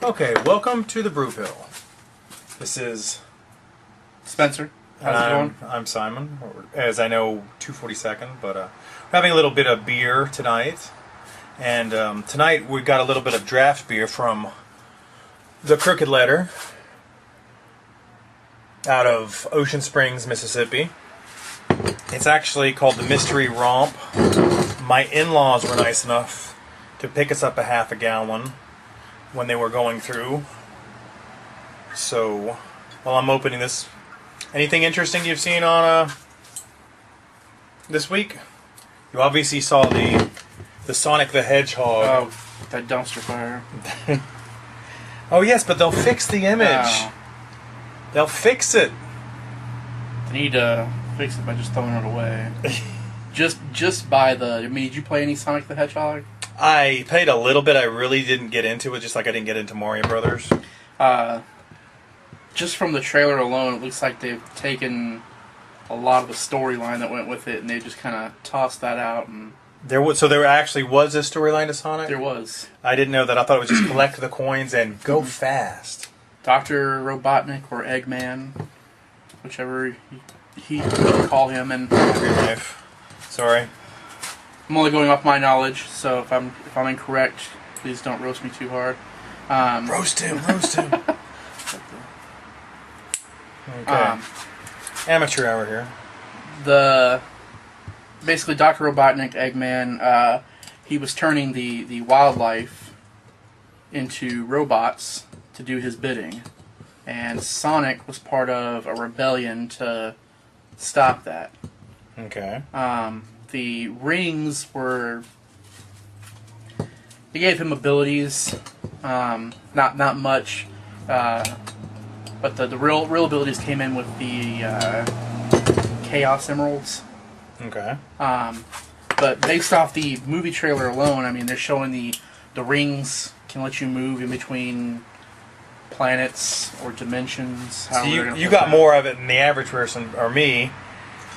Okay, welcome to the brewpill. This is Spencer. How's it going? I'm Simon, as I know, 242nd, but we're having a little bit of beer tonight. And tonight we've got a little bit of draft beer from the Crooked Letter out of Ocean Springs, Mississippi. It's actually called the Mystery Romp. My in-laws were nice enough to pick us up a half a gallon when they were going through. So, while I'm opening this, anything interesting you've seen on this week? You obviously saw the Sonic the Hedgehog. Oh, that dumpster fire. Oh yes, but they'll fix the image. Oh. They'll fix it. They need to fix it by just throwing it away. just by the... I mean, did you play any Sonic the Hedgehog? I played a little bit. I really didn't get into it, just like I didn't get into Mario Brothers. Just from the trailer alone, it looks like they've taken a lot of the storyline that went with it, and they just kind of tossed that out. And So there actually was a storyline to Sonic? there was. I didn't know that. I thought it was just collect the coins and go fast. Dr. Robotnik or Eggman, whichever he would call him. And Real life. Sorry. I'm only going off my knowledge, so if I'm incorrect, please don't roast me too hard. Roast him. Okay. Amateur hour here. Basically Dr. Robotnik, Eggman, he was turning the wildlife into robots to do his bidding, and Sonic was part of a rebellion to stop that. Okay. The rings were... They gave him abilities, not much, but the real abilities came in with the Chaos Emeralds. Okay. But based off the movie trailer alone, I mean, they're showing the rings can let you move in between planets or dimensions. So you got more of it than the average person, or me,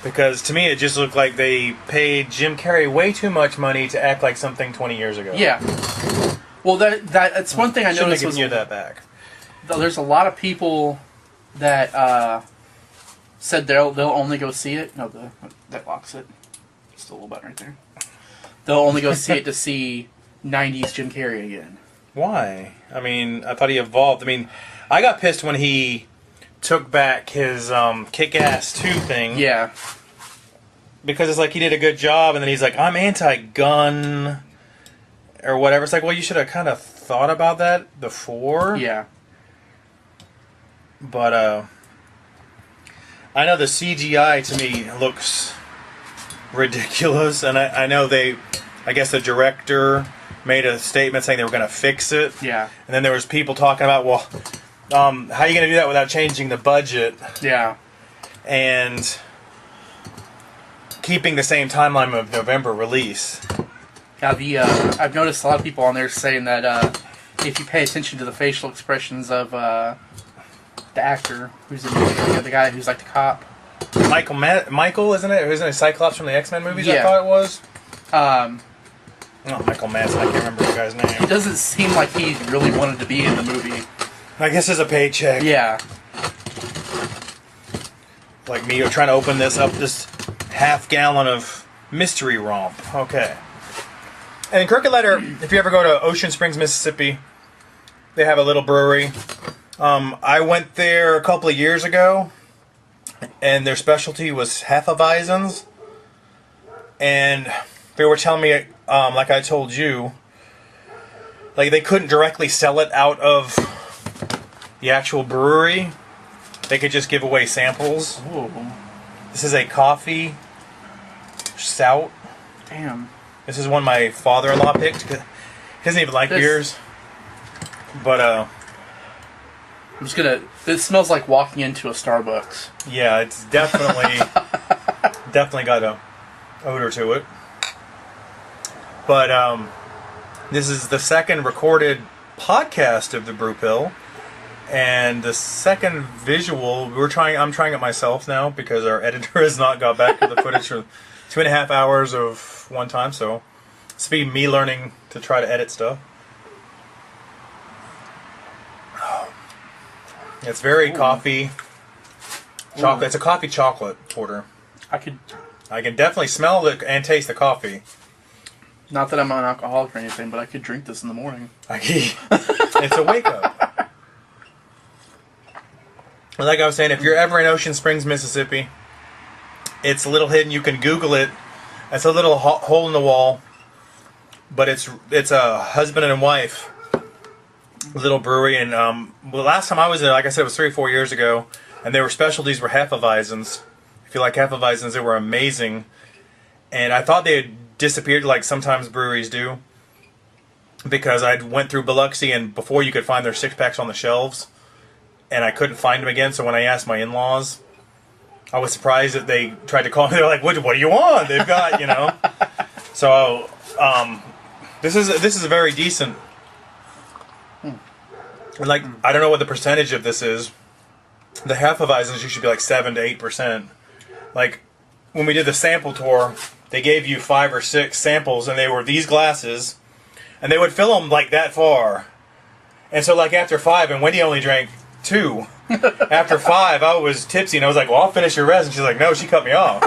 because to me it just looked like they paid Jim Carrey way too much money to act like something 20 years ago. Yeah. Well, that's one thing I noticed was that back. There's a lot of people that said they'll only go see it. No, that locks it. Just a little button right there. They'll only go see it to see 90s Jim Carrey again. Why? I mean, I thought he evolved. I mean, I got pissed when he took back his Kick-Ass 2 thing. Yeah. Because it's like he did a good job, and then he's like, I'm anti-gun, or whatever. It's like, well, you should have kind of thought about that before. Yeah. But, I know the CGI to me looks ridiculous, and I know I guess the director made a statement saying they were going to fix it. Yeah. And then there was people talking about, well, how are you going to do that without changing the budget? Yeah. And keeping the same timeline of November release. Yeah, I've noticed a lot of people on there saying that if you pay attention to the facial expressions of the actor who's in the guy who's like the cop. Michael, isn't it? Isn't it Cyclops from the X-Men movies? Yeah. I thought it was. Not Michael Madsen. I can't remember the guy's name. It doesn't seem like he really wanted to be in the movie. I guess it's a paycheck. Yeah. Like me trying to open this half gallon of Mystery Romp. Okay. And Crooked Letter, if you ever go to Ocean Springs, Mississippi, they have a little brewery. I went there a couple of years ago, and their specialty was Hefeweizens. And they were telling me, like I told you, like they couldn't directly sell it out of the actual brewery. They could just give away samples. Ooh. This is a coffee stout. Damn. This is one my father-in-law picked. He doesn't even like beers. But, I'm just gonna... It smells like walking into a Starbucks. yeah, it's definitely... definitely got a odor to it. But, this is the second recorded podcast of the brewpill. And the second visual, I'm trying it myself now because our editor has not got back to the footage for 2.5 hours of one time, so it's be me learning to try to edit stuff. It's very coffee. Chocolate. It's a coffee chocolate porter. I can definitely smell it and taste the coffee. Not that I'm an alcoholic or anything, but I could drink this in the morning. It's a wake up. Like I was saying, if you're ever in Ocean Springs, Mississippi, it's a little hidden. You can Google it. It's a little hole in the wall, but it's a husband and wife little brewery. And the last time I was there, like I said, it was 3 or 4 years ago, and their specialties were Hefeweizens. If you like Hefeweizens, they were amazing. And I thought they had disappeared, like sometimes breweries do, because I went through Biloxi, and before you could find their 6-packs on the shelves, and I couldn't find them again. So when I asked my in-laws, I was surprised that they tried to call me. They're like, "What do you want?" They've got, you know. So this is a very decent. Like, I don't know what the percentage of this is. The Hefeweizens usually be like 7 to 8%. Like when we did the sample tour, they gave you 5 or 6 samples, and they were these glasses, and they would fill them like that far. And so, like after 5, and Wendy only drank 2. After 5, I was tipsy, and I was like, "Well, I'll finish your rest." And she's like, "No," she cut me off.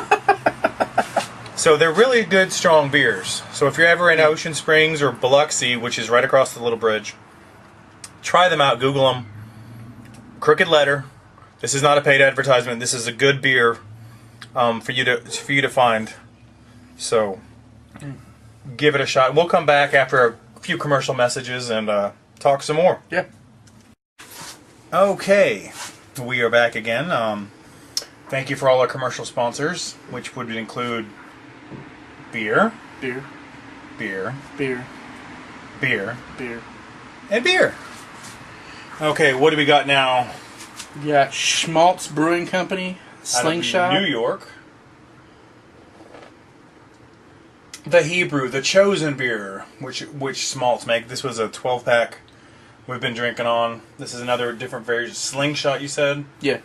So they're really good, strong beers. So if you're ever in Ocean Springs or Biloxi, which is right across the little bridge, try them out. Google them. Crooked Letter. This is not a paid advertisement. This is a good beer for you to find. So give it a shot. We'll come back after a few commercial messages and talk some more. Yeah. Okay, we are back again. Thank you for all our commercial sponsors, which would include beer, beer, beer, beer, beer, beer, and beer. Okay, what do we got now? You got Schmaltz Brewing Company, Slingshot, out of New York. The Hebrew, the chosen beer, which Schmaltz make. This was a 12-pack we've been drinking on. This is another different version. Slingshot, you said? Yeah.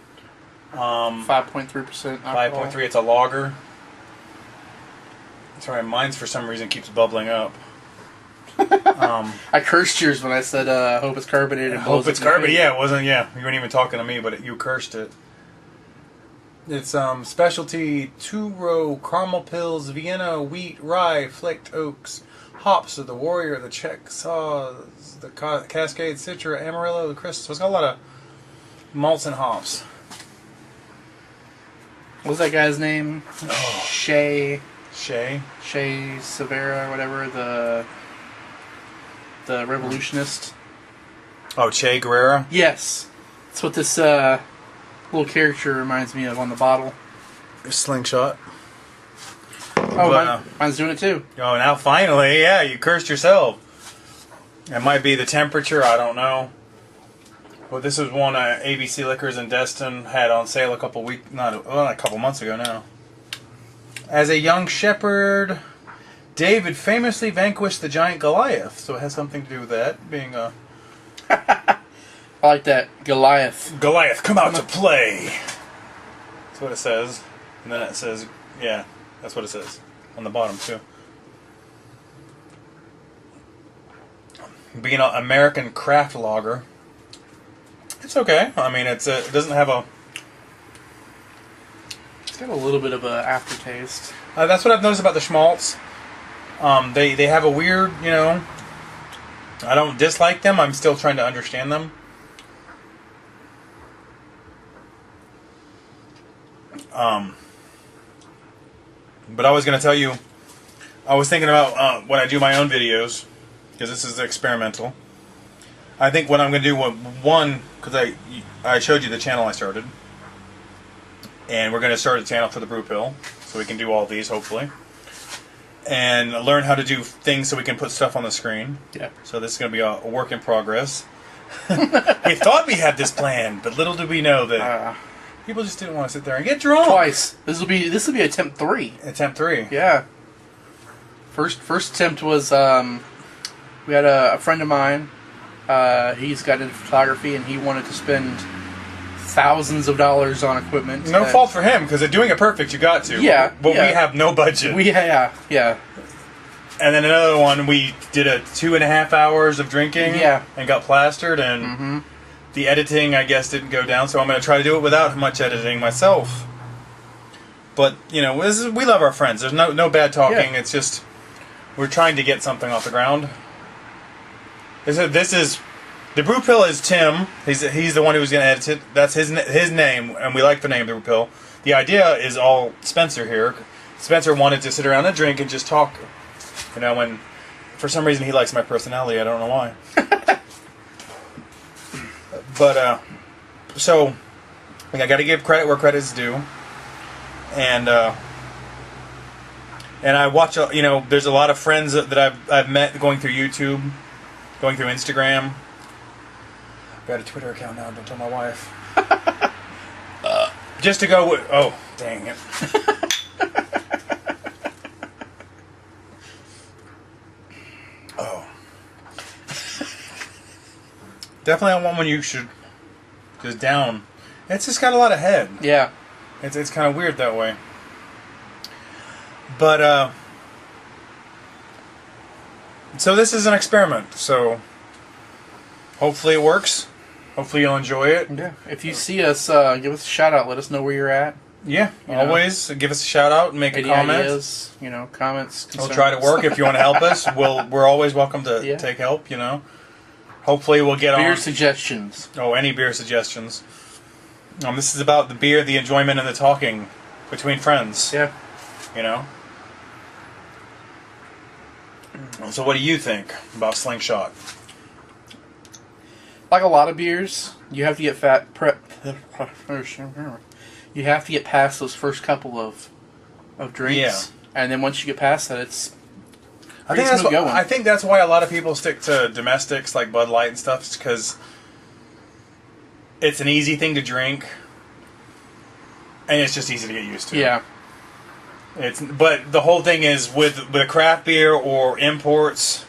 5.3% alcohol. 5.3. It's a lager. Sorry, mine's for some reason keeps bubbling up. I cursed yours when I said, "Hope it's carbonated." Hope it's carbonated. Yeah, it wasn't. Yeah, you weren't even talking to me, but you cursed it. It's specialty 2-row caramel pills, Vienna wheat, rye, flaked oaks, hops of the Warrior, the Czech Saws, the Cascade, Citra, Amarillo, the Crystal. So it's got a lot of malts and hops. What's that guy's name? Oh. Shea Severa, or whatever, the revolutionist. Oh, Che Guevara? Yes. That's what this little character reminds me of on the bottle. Slingshot. Oh, but, mine's doing it too. Oh, now finally, yeah, you cursed yourself. It might be the temperature, I don't know. Well, this is one ABC Liquors in Destin had on sale a couple months ago now. As a young shepherd, David famously vanquished the giant Goliath, so it has something to do with that, being a... I like that. Goliath, come out to play! That's what it says. And then it says, yeah, that's what it says. On the bottom, too. Being an American craft lager, it's okay. I mean, it doesn't have a... It's got a little bit of an aftertaste. That's what I've noticed about the Schmaltz. They have a weird, you know... I don't dislike them. I'm still trying to understand them. But I was going to tell you, I was thinking about when I do my own videos, because this is experimental. I think what I'm going to do, one, because I showed you the channel I started, and we're going to start a channel for the Brewpill, so we can do all these, hopefully, and learn how to do things so we can put stuff on the screen. Yeah. So this is going to be a work in progress. We thought we had this plan, but little did we know that people just didn't want to sit there and get drunk. Twice. This will be attempt 3. Attempt 3. Yeah. First attempt was we had a friend of mine. He's got into photography, and he wanted to spend thousands of dollars on equipment. No fault for him, because doing it perfect, you got to. Yeah. But we have no budget. Yeah. And then another one, we did a 2.5 hours of drinking. Yeah. And got plastered, and the editing, I guess, didn't go down, so I'm going to try to do it without much editing myself. But, you know, we love our friends. There's no bad talking. Yeah. It's just we're trying to get something off the ground. This is the brewpill is Tim. He's the one who's going to edit it. That's his name, and we like the name, the brewpill. The idea is all Spencer here. Spencer wanted to sit around and drink and just talk. You know, and for some reason he likes my personality. I don't know why. But so I got to give credit where credit's due. And I watch, you know, there's a lot of friends that I've met going through YouTube, going through Instagram. I've got a Twitter account now, don't tell my wife. Just to go with, oh, dang it. Oh. Definitely not one you should just down. It's just got a lot of head. Yeah. It's kind of weird that way. But, so this is an experiment, so hopefully it works. Hopefully you'll enjoy it. Yeah. If you see us, give us a shout out. Let us know where you're at. Yeah, always give us a shout out and make a comment. Ideas, you know, comments, concerns. We'll try to work. If you want to help us, we're always welcome to take help, you know. Hopefully we'll get beer on. suggestions. Oh, any beer suggestions. This is about the beer, the enjoyment, and the talking between friends. Yeah. You know? So what do you think about Slingshot? Like a lot of beers, you have to get you have to get past those first couple of drinks. Yeah. And then once you get past that, it's I think that's why a lot of people stick to domestics like Bud Light and stuff, because it's an easy thing to drink, and it's just easy to get used to. Yeah. But the whole thing is with a craft beer or imports,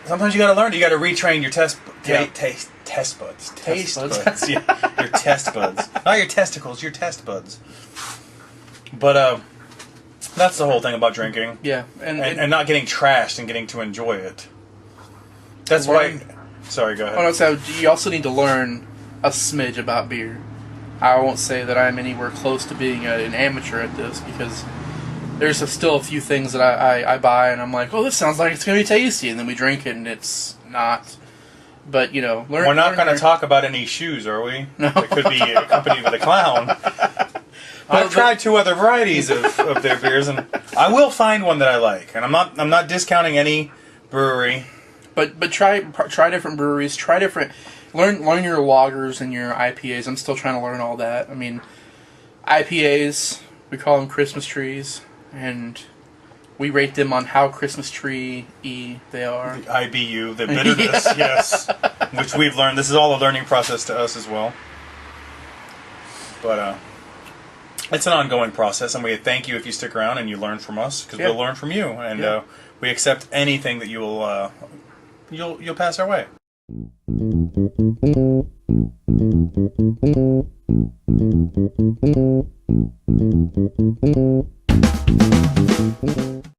sometimes you got to learn. You got to retrain your test buds. Taste buds. Yeah, your test buds. Not your testicles, your test buds. But that's the whole thing about drinking. Yeah, and not getting trashed and getting to enjoy it. That's why. Sorry, go ahead. So you also need to learn a smidge about beer. I won't say that I'm anywhere close to being an amateur at this, because there's still a few things that I buy and I'm like, oh, this sounds like it's going to be tasty, and then we drink it and it's not. But, you know, we're not going to talk about any shoes, are we? No. It could be accompanied with a clown. I've tried 2 other varieties of their beers, and I will find one that I like. And I'm not discounting any brewery. But try different breweries. Try different. Learn your lagers and your IPAs. I'm still trying to learn all that. I mean, IPAs, we call them Christmas trees, and we rate them on how Christmas tree-y they are. The IBU, the bitterness, yes. Which we've learned. This is all a learning process to us as well. But it's an ongoing process, and we thank you if you stick around and you learn from us, because we'll learn from you, and we accept anything that you'll pass our way.